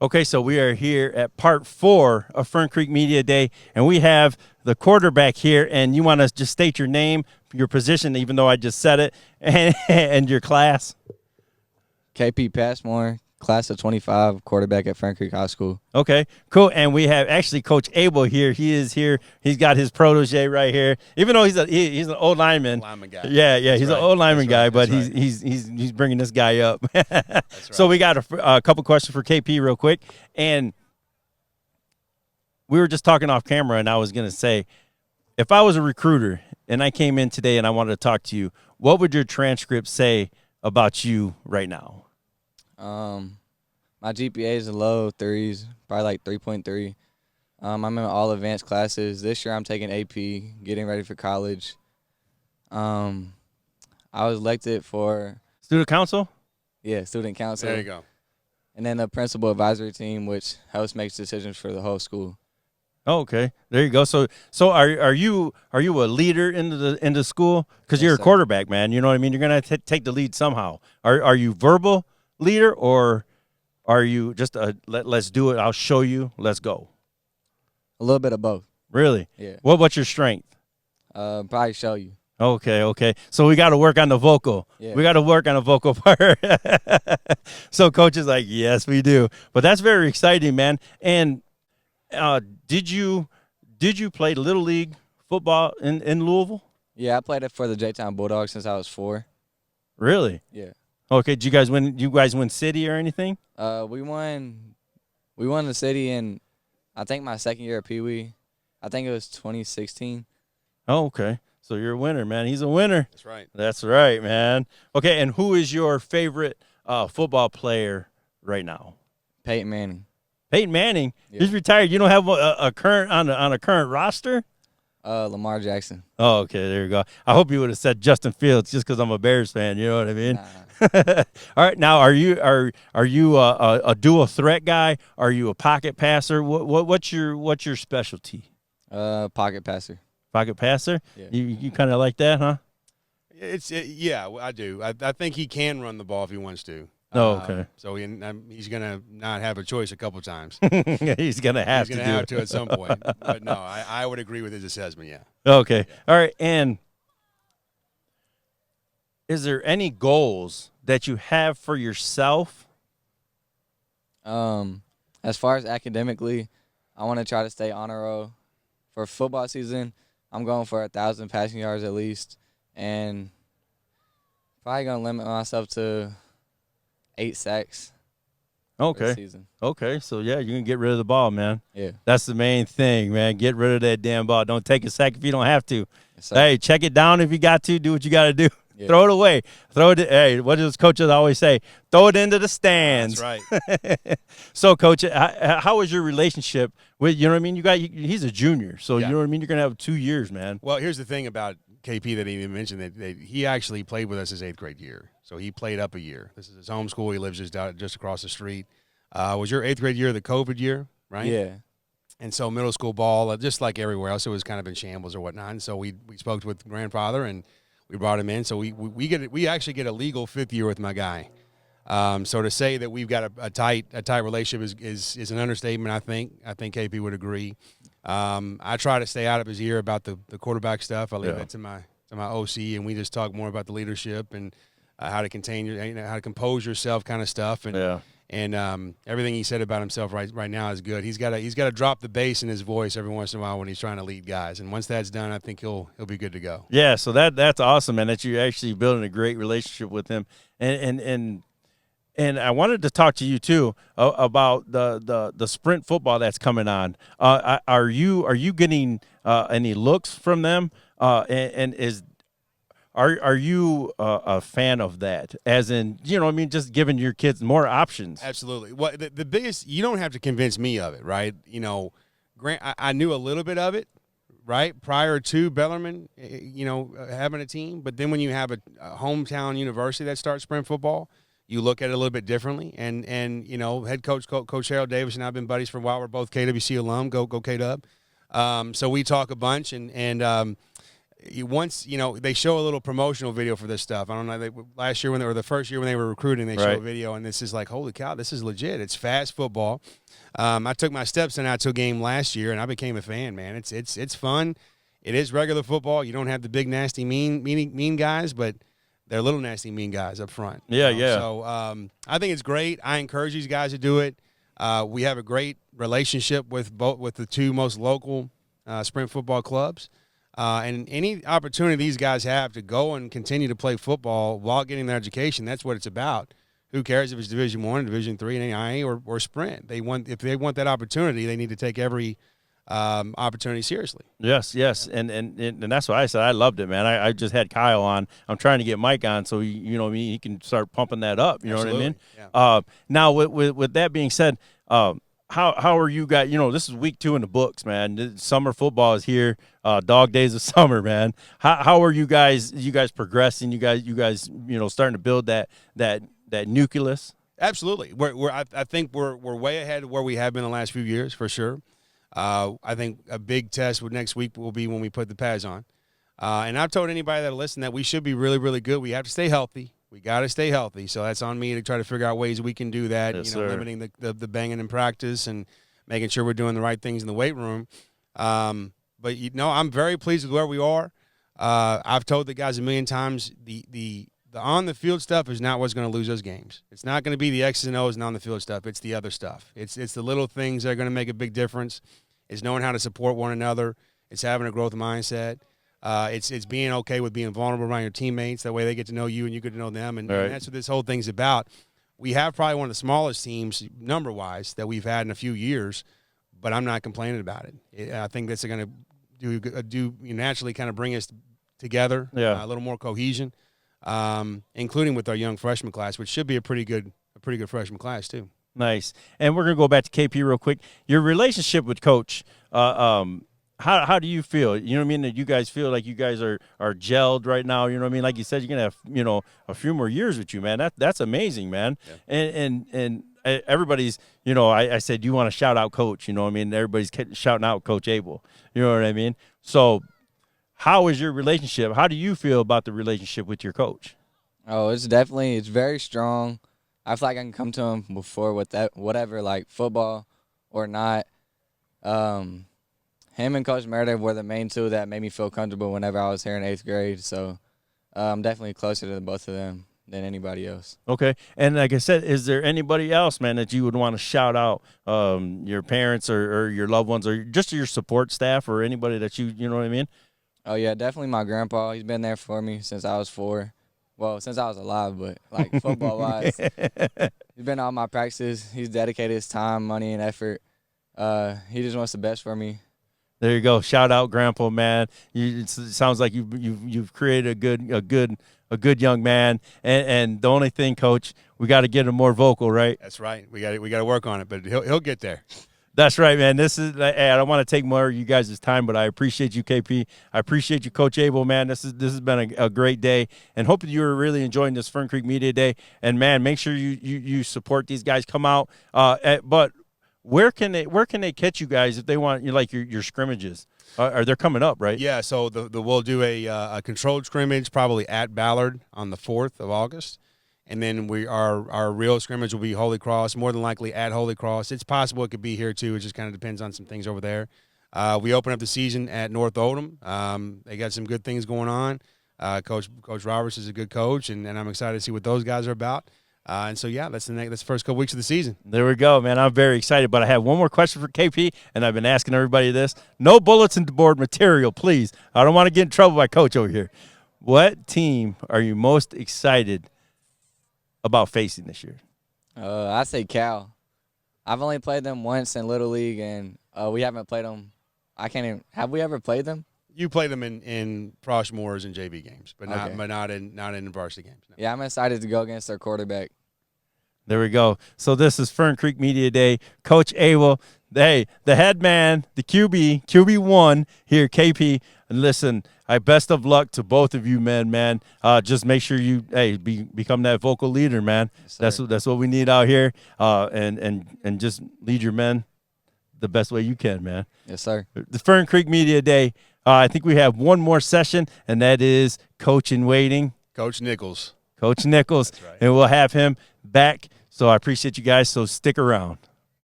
Okay, so we are here at part 4 of Fern Creek Media Day, and we have the quarterback here, and you want to just state your name, your position, even though I just said it, and your class. KP Passmore, class of 25, quarterback at Fern Creek High School. Okay, cool. And we have actually Coach Abell here. He is here. He's got his protege right here. Even though he's an old lineman. Lineman guy. Yeah, That's he's right. an old lineman guy, but That's right. he's bringing this guy up. That's So right. we got a couple questions for KP real quick, and we were just talking off camera, and I was gonna say, if I was a recruiter and I came in today and I wanted to talk to you, what would your transcript say about you right now? My GPA is low threes, probably like 3.3. I'm in all advanced classes. This year I'm taking AP, getting ready for college. I was elected for Student council? student council. There you go. And then the principal advisory team, which helps make decisions for the whole school. Oh, okay, there you go. So are you a leader in the school? Because Yes, you're a sir. quarterback, man. You know what I mean. You're gonna take the lead somehow. Are you verbal leader, or are you just a let's do it? I'll show you. Let's go. A little bit of both. Really? Yeah. What's your strength? Probably show you. Okay. So we got to work on the vocal. Yeah. We got to work on the vocal part. So coach is like, yes, we do. But that's very exciting, man. And did you play Little League football in Louisville? Yeah, I played it for the J-Town Bulldogs since I was 4. Really? Yeah. Okay. Did you guys win? You guys win city or anything? We won the city in, I think, my second year at Pee Wee. I think it was 2016. Oh, okay. So you're a winner, man. He's a winner. That's right. That's right, man. Okay. And who is your favorite football player right now? Peyton Manning. Peyton Manning. Yeah. He's retired. You don't have a current on a current roster? Lamar Jackson. Oh, okay, there you go. I hope you would have said Justin Fields just because I'm a Bears fan. You know what I mean? Nah. All right, now are you a dual threat guy? Are you a pocket passer? What's your specialty? Pocket passer. Pocket passer? Yeah. You kind of like that, huh? Yeah, I do. I think he can run the ball if he wants to. Oh, okay. So he's going to not have a choice a couple times. He's gonna have He's to. going to have to at some point. But no, I would agree with his assessment. Yeah. Okay. All right. And is there any goals that you have for yourself? As far as academically, I want to try to stay honor roll. For football season, I'm going for 1,000 passing yards at least, and probably gonna limit myself to 8 sacks. For the Okay. season. Okay. So yeah, you can get rid of the ball, man. Yeah. That's the main thing, man. Get rid of that damn ball. Don't take a sack if you don't have to. Yes, sir. Hey, check it down if you got to. Do what you got to do. Yeah. Throw it away. Hey, what does coaches always say? Throw it into the stands. That's right. So, Coach, how is your relationship with, you know what I mean? He's a junior, so Yeah. you know what I mean? You're going to have 2 years, man. Well, here's the thing about KP that he even mentioned that he actually played with us his 8th grade year. So he played up a year. This is his home school. He lives just across the street. Was your 8th grade year the COVID year, right? Yeah. And so middle school ball, just like everywhere else, it was kind of in shambles or whatnot. And so we spoke with grandfather and we brought him in. So we actually get a legal 5th year with my guy. So to say that we've got a tight relationship is an understatement. I think KP would agree. I try to stay out of his ear about the quarterback stuff. I leave that to my OC, and we just talk more about the leadership and how to how to compose yourself, kind of stuff. And Yeah. And everything he said about himself right now is good. He's got to drop the bass in his voice every once in a while when he's trying to lead guys. And once that's done, I think he'll be good to go. Yeah, so that's awesome, man, that you're actually building a great relationship with him. And I wanted to talk to you too about the sprint football that's coming on. Are you getting any looks from them? Are you a fan of that? As in, you know what I mean, just giving your kids more options. Absolutely. Well, the biggest, you don't have to convince me of it, right? You know, Grant, I knew a little bit of it, right, prior to Bellarmine, having a team. But then when you have a hometown university that starts sprint football, you look at it a little bit differently. And head coach, Coach Harold Davis and I have been buddies for a while. We're both KWC alum. Go K-Dub. So we talk a bunch, and once they show a little promotional video for this stuff. I don't know. Last year or the first year when they were recruiting, they show a video, and this is like, holy cow, this is legit. It's fast football. I took my stepson out to a game last year, and I became a fan. Man, it's fun. It is regular football. You don't have the big nasty mean guys, but they're little nasty mean guys up front. Yeah, yeah. So I think it's great. I encourage these guys to do it. We have a great relationship with the two most local sprint football clubs. And any opportunity these guys have to go and continue to play football while getting their education, that's what it's about. Who cares if it's Division I, Division III, NAIA, or sprint? If they want that opportunity, they need to take every opportunity seriously. Yes, and that's what I said. I loved it, man. I just had Kyle on. I'm trying to get Mike on, so he can start pumping that up. You know Absolutely. what I mean? Yeah. Now, with that being said, how are you guys? This is week 2 in the books, man. Summer football is here. Dog days of summer, man. How are you guys? You guys progressing? You guys, starting to build that nucleus. Absolutely. I think we're way ahead of where we have been the last few years, for sure. I think a big test next week will be when we put the pads on. And I've told anybody that'll listen that we should be really, really good. We have to stay healthy. We got to stay healthy. So that's on me to try to figure out ways we can do that, Yes, sir. limiting the banging in practice and making sure we're doing the right things in the weight room. But, I'm very pleased with where we are. I've told the guys a million times the on-the-field stuff is not what's going to lose us games. It's not going to be the X's and O's and on-the-field stuff. It's the other stuff. It's the little things that are going to make a big difference. It's knowing how to support one another. It's having a growth mindset. It's being okay with being vulnerable around your teammates. That way they get to know you and you get to know them. And, right. and that's what this whole thing's about. We have probably one of the smallest teams number-wise that we've had in a few years, but I'm not complaining about it. I think that's going to do naturally kind of bring us together, a little more cohesion, including with our young freshman class, which should be a pretty good freshman class too. Nice. And we're going to go back to KP real quick. Your relationship with Coach, how do you feel? You know what I mean? That you guys feel like you guys are gelled right now. You know what I mean? Like you said, you're going to have, a few more years with you, man. That's amazing, man. Yeah. And everybody's, I said, you want to shout out Coach, you know what I mean? Everybody's shouting out Coach Abell. You know what I mean? So how is your relationship? How do you feel about the relationship with your coach? Oh, it's very strong. I feel like I can come to him before with that, whatever, like football or not. Him and Coach Meredith were the main two that made me feel comfortable whenever I was here in 8th grade. So I'm definitely closer to both of them than anybody else. Okay. And like I said, is there anybody else, man, that you would want to shout out, your parents or your loved ones or just your support staff or anybody that you know what I mean? Oh, yeah, definitely my grandpa. He's been there for me since I was 4. Well, since I was alive, but, like, football-wise, he's been to all my practices. He's dedicated his time, money, and effort. He just wants the best for me. There you go. Shout out, Grandpa, man. It sounds like you've created a good young man. And the only thing, Coach, we got to get him more vocal, right? That's right. We got to work on it, but he'll get there. That's right, man. Hey, I don't want to take more of you guys' time, but I appreciate you, KP. I appreciate you, Coach Abell, man. This has been a great day, and hope you're really enjoying this Fern Creek Media Day. And man, make sure you support these guys. Come out. But where can they catch you guys if they want your scrimmages? Are they coming up, right? Yeah. So we'll do a controlled scrimmage probably at Ballard on the 4th of August. And then our real scrimmage will be Holy Cross, more than likely at Holy Cross. It's possible it could be here too. It just kind of depends on some things over there. We open up the season at North Oldham. They got some good things going on. Coach Roberts is a good coach, and I'm excited to see what those guys are about. And so, yeah, that's the first couple weeks of the season. There we go, man. I'm very excited. But I have one more question for KP, and I've been asking everybody this. No bulletin board material, please. I don't want to get in trouble by Coach over here. What team are you most excited about facing this year? I say Cal. I've only played them once in Little League, and we haven't played them. Have we ever played them? You played them in Proshmore's and JV games, but not Okay. but not in varsity games. No. Yeah, I'm excited to go against their quarterback. There we go. So this is Fern Creek Media Day. Coach Abell, hey, the head man, the QB1 here, KP. And listen, best of luck to both of you, man. Just make sure you become that vocal leader, man. Yes, That's what we need out here. And just lead your men the best way you can, man. Yes, sir. The Fern Creek Media Day. I think we have one more session, and that is Coach in Waiting. Coach Nichols. Coach Nichols. That's right. And we'll have him back. So I appreciate you guys. So stick around.